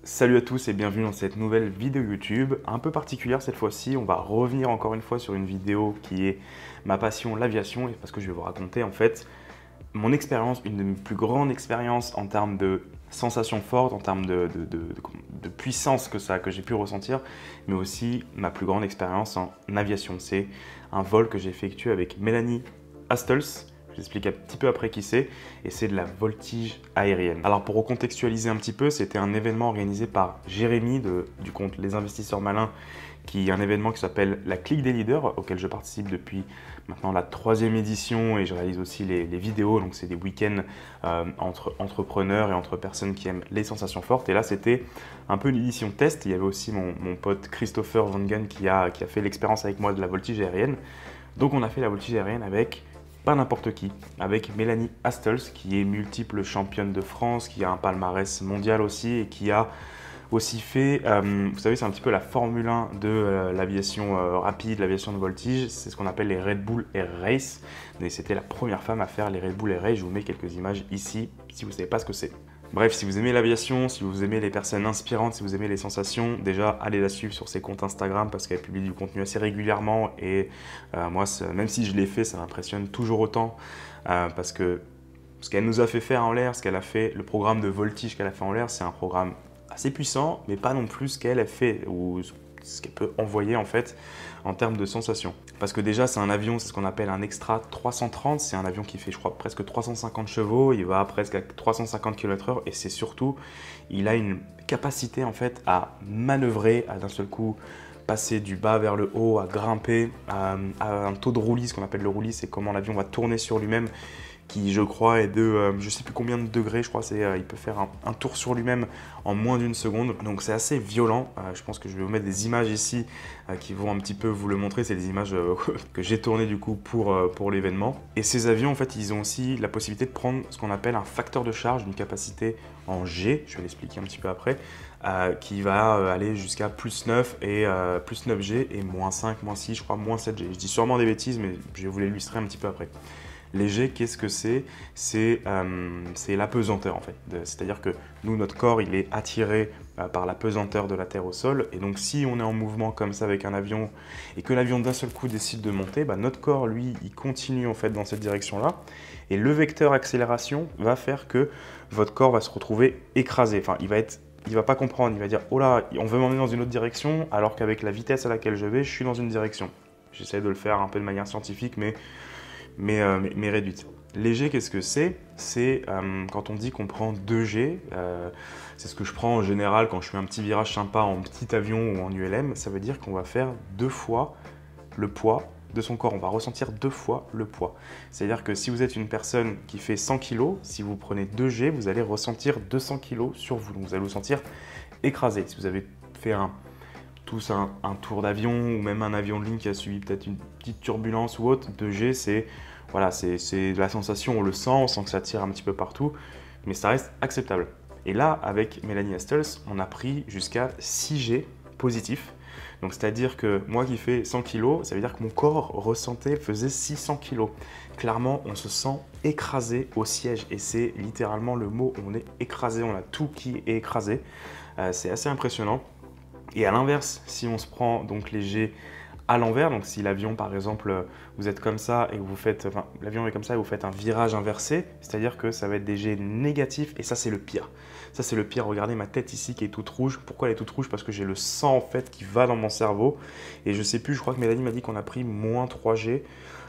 Salut à tous et bienvenue dans cette nouvelle vidéo YouTube, un peu particulière cette fois-ci. On va revenir encore une fois sur une vidéo qui est ma passion, l'aviation, et parce que je vais vous raconter en fait mon expérience, une de mes plus grandes expériences en termes de sensations fortes, en termes de puissance que j'ai pu ressentir, mais aussi ma plus grande expérience en aviation. C'est un vol que j'ai effectué avec Mélanie Astels. Je vous explique un petit peu après qui c'est, et c'est de la voltige aérienne. Alors pour recontextualiser un petit peu, c'était un événement organisé par Jérémy du compte Les Investisseurs Malins, qui est un événement qui s'appelle la Clique des Leaders, auquel je participe depuis maintenant la 3e édition, et je réalise aussi les vidéos, donc c'est des week-ends entre entrepreneurs et entre personnes qui aiment les sensations fortes. Et là c'était un peu l'édition test. Il y avait aussi mon pote Christopher Vangan qui a fait l'expérience avec moi de la voltige aérienne. Donc on a fait la voltige aérienne avec pas n'importe qui, avec Mélanie Astels, qui est multiple championne de France, qui a un palmarès mondial aussi, et qui a aussi fait, vous savez, c'est un petit peu la Formule 1 de l'aviation rapide, l'aviation de voltige, c'est ce qu'on appelle les Red Bull Air Race, et c'était la première femme à faire les Red Bull Air Race. Je vous mets quelques images ici, si vous ne savez pas ce que c'est. Bref, si vous aimez l'aviation, si vous aimez les personnes inspirantes, si vous aimez les sensations, déjà allez la suivre sur ses comptes Instagram parce qu'elle publie du contenu assez régulièrement, et moi, même si je l'ai fait, ça m'impressionne toujours autant parce que ce qu'elle nous a fait faire en l'air, ce qu'elle a fait, le programme de voltige qu'elle a fait en l'air, c'est un programme assez puissant, mais pas non plus ce qu'elle a fait ou ce qu'elle peut envoyer en fait en termes de sensations. Parce que déjà c'est un avion, c'est ce qu'on appelle un Extra 330, c'est un avion qui fait je crois presque 350 chevaux, il va presque à 350 km/h, et c'est surtout, il a une capacité en fait à manœuvrer, à d'un seul coup passer du bas vers le haut, à grimper, à un taux de roulis, ce qu'on appelle le roulis, c'est comment l'avion va tourner sur lui-même, qui je crois est de je sais plus combien de degrés, je crois il peut faire un tour sur lui-même en moins d'une seconde, donc c'est assez violent. Je pense que je vais vous mettre des images ici qui vont un petit peu vous le montrer. C'est des images que j'ai tournées du coup pour l'événement. Et ces avions en fait ils ont aussi la possibilité de prendre ce qu'on appelle un facteur de charge d'une capacité en G, je vais l'expliquer un petit peu après, qui va aller jusqu'à plus 9 et plus 9G et moins 5, moins 6, je crois moins 7G. Je dis sûrement des bêtises, mais je vais vous l'illustrer un petit peu après. Les G, qu'est-ce que c'est? C'est la pesanteur en fait. C'est-à-dire que nous, notre corps, il est attiré par la pesanteur de la Terre au sol. Et donc si on est en mouvement comme ça avec un avion et que l'avion d'un seul coup décide de monter, notre corps, lui, il continue en fait dans cette direction-là. Et le vecteur accélération va faire que votre corps va se retrouver écrasé. Enfin, il va pas comprendre, il va dire « Oh là, on veut m'emmener dans une autre direction alors qu'avec la vitesse à laquelle je vais, je suis dans une direction. » J'essaie de le faire un peu de manière scientifique, mais réduite. Léger, qu'est-ce que c'est? C'est quand on dit qu'on prend 2G, c'est ce que je prends en général quand je fais un petit virage sympa en petit avion ou en ULM, ça veut dire qu'on va faire 2 fois le poids de son corps, on va ressentir 2 fois le poids. C'est-à-dire que si vous êtes une personne qui fait 100 kg, si vous prenez 2G, vous allez ressentir 200 kg sur vous, donc vous allez vous sentir écrasé. Si vous avez fait tous un tour d'avion ou même un avion de ligne qui a subi peut-être une petite turbulence ou autre, 2G, c'est voilà, c'est de la sensation, on le sent, on sent que ça tire un petit peu partout, mais ça reste acceptable. Et là, avec Mélanie Astels, on a pris jusqu'à 6G positif. Donc c'est-à-dire que moi qui fais 100 kg, ça veut dire que mon corps faisait 600 kg. Clairement, on se sent écrasé au siège, et c'est littéralement le mot, on est écrasé, on a tout qui est écrasé. C'est assez impressionnant. Et à l'inverse, si on se prend donc les G à l'envers, donc si l'avion par exemple, vous êtes comme ça et que vous faites, enfin l'avion est comme ça et vous faites un virage inversé, c'est-à-dire que ça va être des G négatifs, et ça c'est le pire. Ça c'est le pire, regardez ma tête ici qui est toute rouge. Pourquoi elle est toute rouge? Parce que j'ai le sang en fait qui va dans mon cerveau, et je sais plus, je crois que Mélanie m'a dit qu'on a pris moins 3G.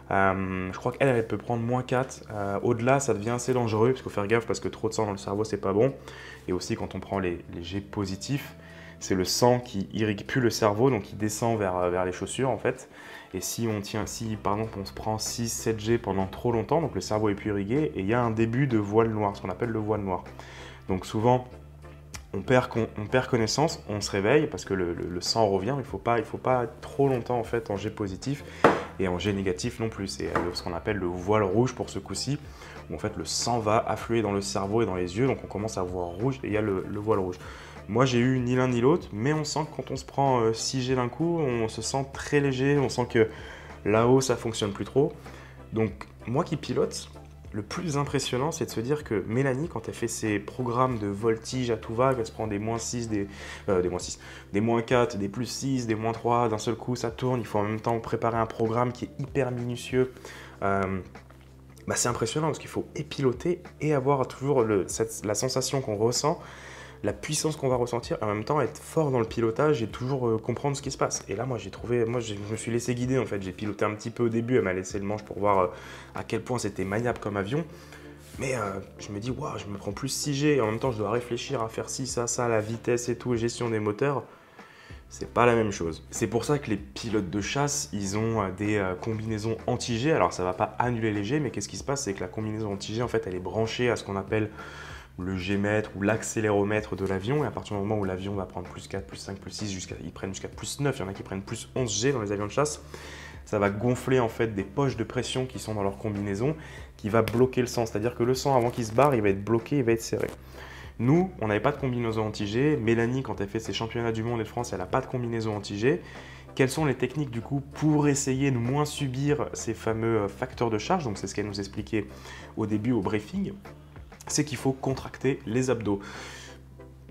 Je crois qu'elle elle peut prendre moins 4. Au-delà, ça devient assez dangereux, parce qu'il faut faire gaffe parce que trop de sang dans le cerveau, c'est pas bon. Et aussi, quand on prend les G positifs, c'est le sang qui irrigue plus le cerveau, donc il descend vers les chaussures en fait. Et si par exemple on se prend 6-7G pendant trop longtemps, donc le cerveau est plus irrigué, et il y a un début de voile noire, ce qu'on appelle le voile noir. Donc souvent, on perd connaissance, on se réveille parce que le sang revient. Il faut pas être trop longtemps en fait en G positif, et en G négatif non plus. C'est ce qu'on appelle le voile rouge pour ce coup-ci, où en fait le sang va affluer dans le cerveau et dans les yeux, donc on commence à voir rouge, et il y a le voile rouge. Moi, j'ai eu ni l'un ni l'autre, mais on sent que quand on se prend 6G d'un coup, on se sent très léger, on sent que là-haut, ça fonctionne plus trop. Donc, moi qui pilote, le plus impressionnant, c'est de se dire que Mélanie, quand elle fait ses programmes de voltige à tout va, qu'elle se prend des -6, des -6, des -4, des +6, des -3, d'un seul coup ça tourne, il faut en même temps préparer un programme qui est hyper minutieux. Bah c'est impressionnant parce qu'il faut épiloter et avoir toujours la sensation qu'on ressent, la puissance qu'on va ressentir, et en même temps être fort dans le pilotage et toujours comprendre ce qui se passe. Et là, moi, je me suis laissé guider en fait. J'ai piloté un petit peu au début, elle m'a laissé le manche pour voir à quel point c'était maniable comme avion. Mais je me dis, waouh, je me prends plus 6G et en même temps, je dois réfléchir à faire ci, ça, la vitesse et tout, gestion des moteurs. C'est pas la même chose. C'est pour ça que les pilotes de chasse, ils ont des combinaisons anti-G. Alors, ça va pas annuler les G, mais qu'est-ce qui se passe? C'est que la combinaison anti-G, en fait, elle est branchée à ce qu'on appelle le G-mètre ou l'accéléromètre de l'avion, et à partir du moment où l'avion va prendre +4, +5, +6, ils prennent jusqu'à +9, il y en a qui prennent +11G dans les avions de chasse, ça va gonfler en fait des poches de pression qui sont dans leur combinaison, qui va bloquer le sang, c'est-à-dire que le sang, avant qu'il se barre, il va être bloqué, il va être serré. Nous, on n'avait pas de combinaison anti-G. Mélanie, quand elle fait ses championnats du monde et de France, elle n'a pas de combinaison anti-G. Quelles sont les techniques du coup pour essayer de moins subir ces fameux facteurs de charge? Donc c'est ce qu'elle nous expliquait au début au briefing. C'est qu'il faut contracter les abdos.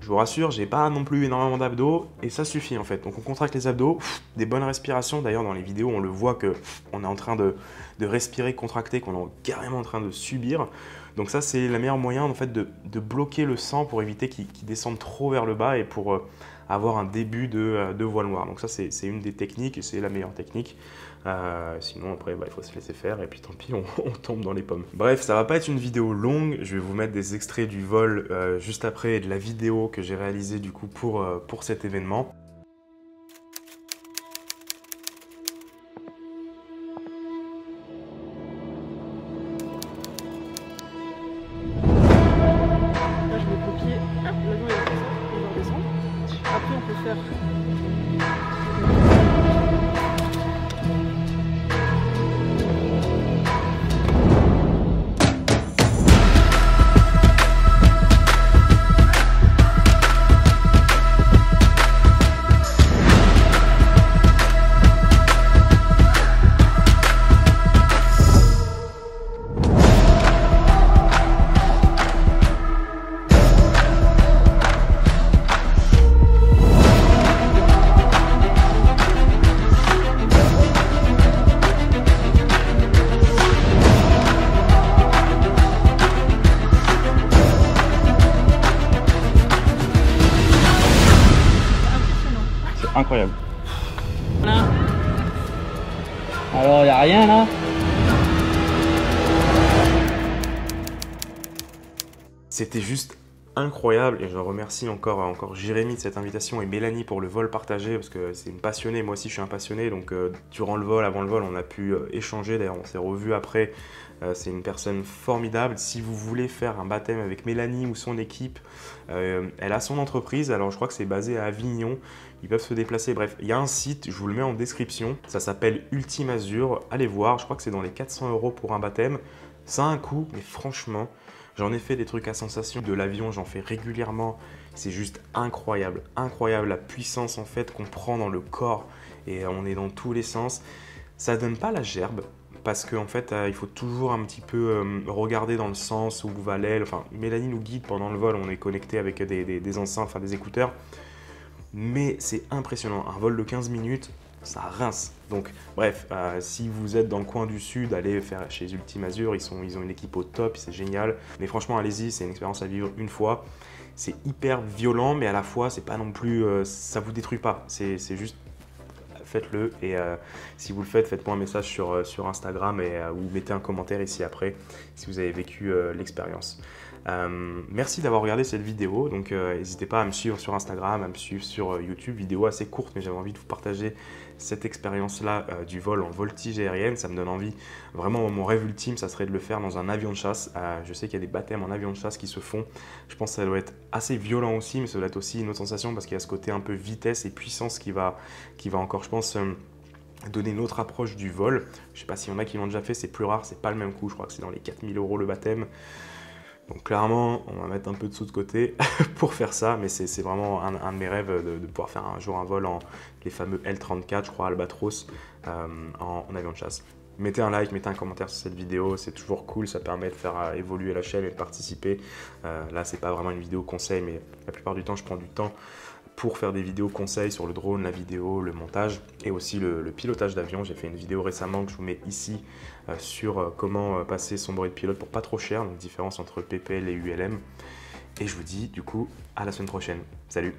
Je vous rassure, j'ai pas non plus énormément d'abdos et ça suffit en fait. Donc on contracte les abdos, des bonnes respirations. D'ailleurs dans les vidéos on le voit que on est en train de respirer, contracter, qu'on est carrément en train de subir. Donc ça c'est le meilleur moyen en fait de bloquer le sang pour éviter qu'il descende trop vers le bas et pour avoir un début de voile noire. Donc ça c'est une des techniques et c'est la meilleure technique. Sinon après il faut se laisser faire et puis tant pis on tombe dans les pommes. Bref, ça va pas être une vidéo longue, je vais vous mettre des extraits du vol juste après de la vidéo que j'ai réalisée du coup pour cet événement. Là je mets le pied, hop, l'avion il va faire ça, il va redescendre. Après on peut faire... Incroyable. Voilà. Alors, il n'y a rien là? C'était juste incroyable et je remercie encore Jérémy de cette invitation et Mélanie pour le vol partagé parce que c'est une passionnée, moi aussi je suis un passionné, donc durant le vol, avant le vol, on a pu échanger, d'ailleurs on s'est revus après. C'est une personne formidable. Si vous voulez faire un baptême avec Mélanie ou son équipe, elle a son entreprise, alors je crois que c'est basé à Avignon, ils peuvent se déplacer, bref, il y a un site, je vous le mets en description, ça s'appelle Ultimazur, allez voir, je crois que c'est dans les 400 € pour un baptême, ça a un coût, mais franchement, j'en ai fait des trucs à sensation de l'avion, j'en fais régulièrement, c'est juste incroyable, incroyable la puissance en fait qu'on prend dans le corps et on est dans tous les sens, ça donne pas la gerbe, parce qu'en fait, il faut toujours un petit peu regarder dans le sens où va l'aile. Enfin, Mélanie nous guide pendant le vol, on est connecté avec des enceintes, enfin des écouteurs. Mais c'est impressionnant, un vol de 15 minutes, ça rince. Donc bref, si vous êtes dans le coin du sud, allez faire chez Ultimazur, ils ont une équipe au top, c'est génial. Mais franchement, allez-y, c'est une expérience à vivre une fois. C'est hyper violent, mais à la fois, c'est pas non plus, ça vous détruit pas. C'est juste, faites-le et si vous le faites, faites-moi un message sur Instagram ou mettez un commentaire ici après si vous avez vécu l'expérience. Merci d'avoir regardé cette vidéo, donc n'hésitez pas à me suivre sur Instagram, à me suivre sur YouTube, vidéo assez courte mais j'avais envie de vous partager cette expérience-là du vol en voltige aérienne, ça me donne envie, vraiment mon rêve ultime ça serait de le faire dans un avion de chasse, je sais qu'il y a des baptêmes en avion de chasse qui se font, je pense que ça doit être assez violent aussi mais ça doit être aussi une autre sensation parce qu'il y a ce côté un peu vitesse et puissance qui va encore je pense donner une autre approche du vol, je sais pas s'il y en a qui l'ont déjà fait, c'est plus rare, c'est pas le même coût, je crois que c'est dans les 4000 € le baptême. Donc clairement, on va mettre un peu de sous de côté pour faire ça, mais c'est vraiment un de mes rêves de pouvoir faire un jour un vol en les fameux L34, je crois, Albatros, en avion de chasse. Mettez un like, mettez un commentaire sur cette vidéo, c'est toujours cool, ça permet de faire évoluer la chaîne et de participer. Là, c'est pas vraiment une vidéo conseil, mais la plupart du temps, je prends du temps pour faire des vidéos conseils sur le drone, la vidéo, le montage et aussi le pilotage d'avion. J'ai fait une vidéo récemment que je vous mets ici sur comment passer son brevet de pilote pour pas trop cher, donc différence entre PPL et ULM. Et je vous dis du coup à la semaine prochaine. Salut!